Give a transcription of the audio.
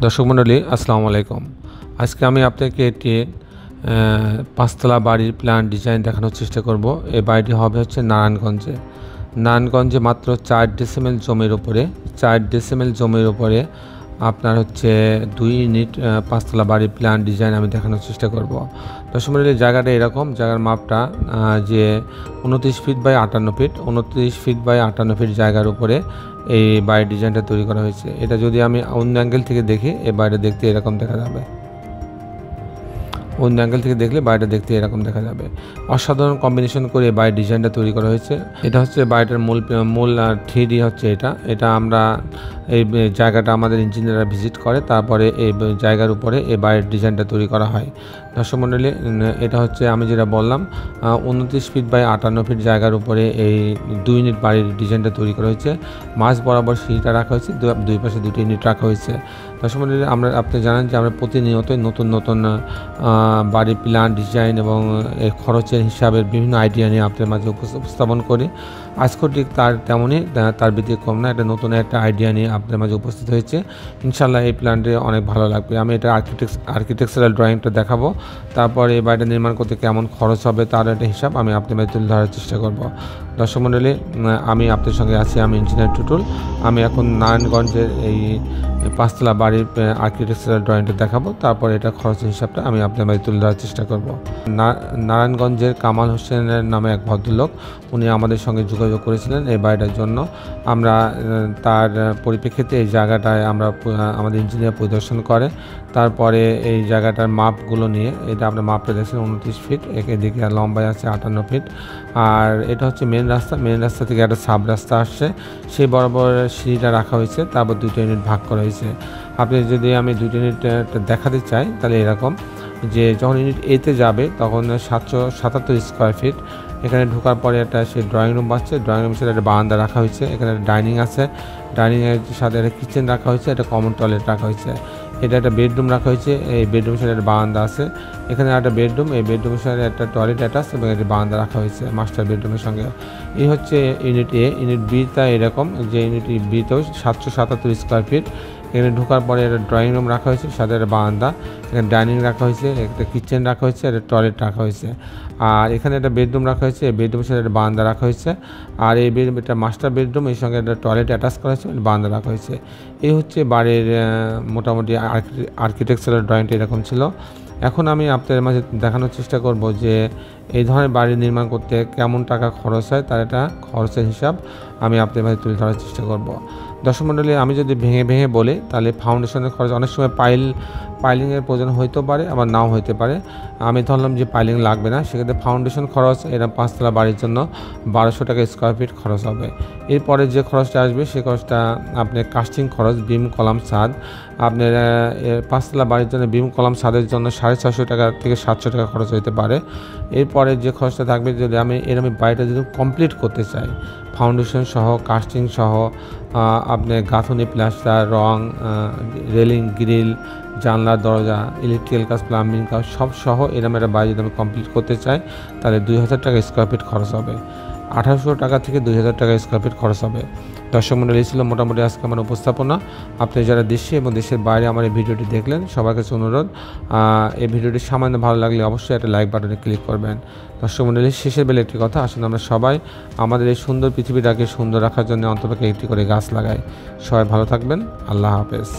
দর্শক মণ্ডলী আসসালামু আলাইকুম। আজকে আমি আপনাকে একটি পাঁচতলা বাড়ির প্ল্যান ডিজাইন দেখানোর চেষ্টা করব। এই বাড়িটি হবে হচ্ছে নারায়ণগঞ্জে মাত্র 4 ডেসিমেল জমির উপরে আপনার হচ্ছে 2 ইউনিট পাঁচতলা বাড়ির প্ল্যান ডিজাইন আমি দেখানোর চেষ্টা করব। দর্শক মণ্ডলী জায়গাটা এরকম, জায়গার মাপটা যে 29 feet by 58 feet, 29 feet by 58 feet জায়গার উপরে এই বাড়ির ডিজাইনটা তৈরি করা হয়েছে। এটা যদি আমি অন্য অ্যাঙ্গেল থেকে দেখি এই বাড়িটা দেখতে এরকম দেখা যাবে। অন্য অ্যাঙ্গেল থেকে দেখলে বাড়িটা দেখতে এরকম দেখা যাবে। অসাধারণ কম্বিনেশন করে এই বাড়ির ডিজাইনটা তৈরি করা হয়েছে। এটা হচ্ছে বাড়িটার মূল 3D হচ্ছে এটা আমরা এই জায়গাটা আমাদের ইঞ্জিনিয়াররা ভিজিট করে, তারপরে এই জায়গার উপরে এই বাড়ির ডিজাইনটা তৈরি করা হয়। দর্শক মণ্ডলী, এটা হচ্ছে আমি যেটা বললাম 29 ফিট বাই 58 ফিট জায়গার উপরে এই 2 ইউনিট বাড়ির ডিজাইনটা তৈরি করা হয়েছে। মাঝ বরাবর সিঁড়িটা রাখা হয়েছে, দুই পাশে 2টি ইউনিট রাখা হয়েছে। দর্শক মণ্ডলী, আপনি জানেন যে আমরা প্রতিনিয়তই নতুন বাড়ির প্ল্যান ডিজাইন এবং খরচের হিসাবের বিভিন্ন আইডিয়া নিয়ে আপনাদের মাঝে উপস্থাপন করি। আজকেও ঠিক তেমনই তার ব্যতিক্রম না, এটা নতুন একটা আইডিয়া নিয়ে আপনাদের মাঝে উপস্থিত হয়েছে। ইনশাল্লাহ এই প্ল্যানটি অনেক ভালো লাগবে। আমি এটা আর্কিটেকচারাল ড্রয়িংটা দেখাবো, তারপরে এই বাড়িটা নির্মাণ করতে কেমন খরচ হবে তার একটা হিসাব আমি আপনাদের মাঝে তুলে ধরার চেষ্টা করব। দর্শক মণ্ডলী, আমি আপনাদের সঙ্গে আছি, আমি ইঞ্জিনিয়ার টুটুল। আমি এখন নারায়ণগঞ্জের এই পাঁচতলা বাড়ির আর্কিটেকচারাল ড্রয়িংটা দেখাবো, তারপর এটা খরচের হিসাবটা আমি আপনাদের মাঝে তুলে ধরার চেষ্টা করব। নারায়ণগঞ্জের কামাল হোসেনের নামে এক ভদ্রলোক, উনি আমাদের সঙ্গে যোগাযোগ করেছিলেন এই বাড়িটার জন্য। আমরা তার পরিপ্রেক্ষিতে এই জায়গাটায় আমাদের ইঞ্জিনিয়ার পরিদর্শন করে, তারপরে এই জায়গাটার মাপগুলো নিয়ে, এটা আপনার মাপটা দেখছেন 29 ফিট, এদিকে লম্বায় আছে 58 ফিট। আর এটা হচ্ছে মেন রাস্তা থেকে একটা সাব রাস্তা আসছে, সেই বরাবর সিঁড়িটা রাখা হয়েছে, তারপর 2টা ইউনিট ভাগ করা হয়েছে। আপনি যদি আমি 2টা ইউনিট দেখাতে চাই তাহলে এরকম, যে যখন ইউনিট এতে যাবে তখন 777 স্কোয়ার ফিট। এখানে ঢোকার পরে একটা সেই ড্রয়িং রুম পাচ্ছে, ড্রয়িং রুমের সাথে একটা বারান্দা রাখা হয়েছে, এখানে ডাইনিং আছে, ডাইনিংয়ের সাথে একটা কিচেন রাখা হয়েছে, একটা কমন টয়লেট রাখা হয়েছে, এটা একটা বেডরুম রাখা হয়েছে, এই বেডরুমের সাথে একটা বারান্দা আছে, এখানে একটা বেডরুম, এই বেডরুমের সাথে একটা টয়লেট অ্যাটাচ এবং একটা বারান্দা রাখা হয়েছে মাস্টার বেডরুমের সঙ্গে। এই হচ্ছে ইউনিট এ। ইউনিট বিটা এরকম, যে ইউনিট বিতেও 777 স্কোয়ার ফিট। এখানে ঢোকার পরে একটা ড্রয়িং রুম রাখা হয়েছে, সাথে একটা বারান্দা, এখানে ডাইনিং রাখা হয়েছে, একটা কিচেন রাখা হয়েছে, একটা টয়লেট রাখা হয়েছে, আর এখানে একটা বেডরুম রাখা হয়েছে, এই বেডরুমের সাথে একটা বারান্দা রাখা হয়েছে, আর এই বেডরুম একটা মাস্টার বেডরুম, এর সঙ্গে একটা টয়লেট অ্যাটাচ করা হয়েছে, বারান্দা রাখা হয়েছে। এই হচ্ছে বাড়ির মোটামুটি আর্কিটেকচারাল ড্রয়িংটা এরকম ছিল। এখন আমি আপনাদের মাঝে দেখানোর চেষ্টা করব যে এই ধরনের বাড়ি নির্মাণ করতে কেমন টাকা খরচ হয়, তার একটা খরচের হিসাব আমি আপনাদের মাঝে তুলে ধরার চেষ্টা করব। দর্শক মণ্ডলী, আমি যদি ভেঙে বলি তাহলে ফাউন্ডেশনের খরচ অনেক সময় পাইলিংয়ের প্রয়োজন হইতে পারে, আবার নাও হইতে পারে। আমি ধরলাম যে পাইলিং লাগবে না, সেক্ষেত্রে ফাউন্ডেশন খরচ এরকম পাঁচতলা বাড়ির জন্য 1200 টাকা স্কোয়ার ফিট খরচ হবে। এরপরে যে খরচটা আসবে সে খরচটা আপনার কাস্টিং খরচ, বিম কলাম ছাদ। আপনার পাঁচতলা বাড়ির জন্য বিম কলাম ছাদের জন্য 650 টাকা থেকে 700 টাকা খরচ হতে পারে। এরপরে যে খরচটা থাকবে, যদি আমি বাড়িটা যদি কমপ্লিট করতে চাই, ফাউন্ডেশন সহ, কাস্টিং সহ, আপনার গাঁথনি, প্লাস্টার, রং, রেলিং, গ্রিল, জানলা, দরজা, ইলেকট্রিক্যাল কাজ, প্লাম্বিং কাজ সব সহ এরকম একটা বাড়ি যদি আমি কমপ্লিট করতে চাই তাহলে 2000 টাকা স্কোয়ার ফিট খরচ হবে। 1800 টাকা থেকে 2000 টাকা স্কোয়ার ফিট খরচ হবে। দর্শক মণ্ডলী, ছিল মোটামুটি আজকে আমার উপস্থাপনা। আপনি যারা দেশে এবং দেশের বাইরে আমার এই ভিডিওটি দেখলেন, সবার কাছে অনুরোধ, এই ভিডিওটি সামান্য ভালো লাগলে অবশ্যই একটা লাইক বাটনে ক্লিক করবেন। দর্শক মণ্ডলী, শেষের বেলা একটি কথা, আসুন আমরা সবাই আমাদের এই সুন্দর পৃথিবীটাকে সুন্দর রাখার জন্য অন্তপক্ষে একটি করে গাছ লাগাই। সবাই ভালো থাকবেন। আল্লাহ হাফেজ।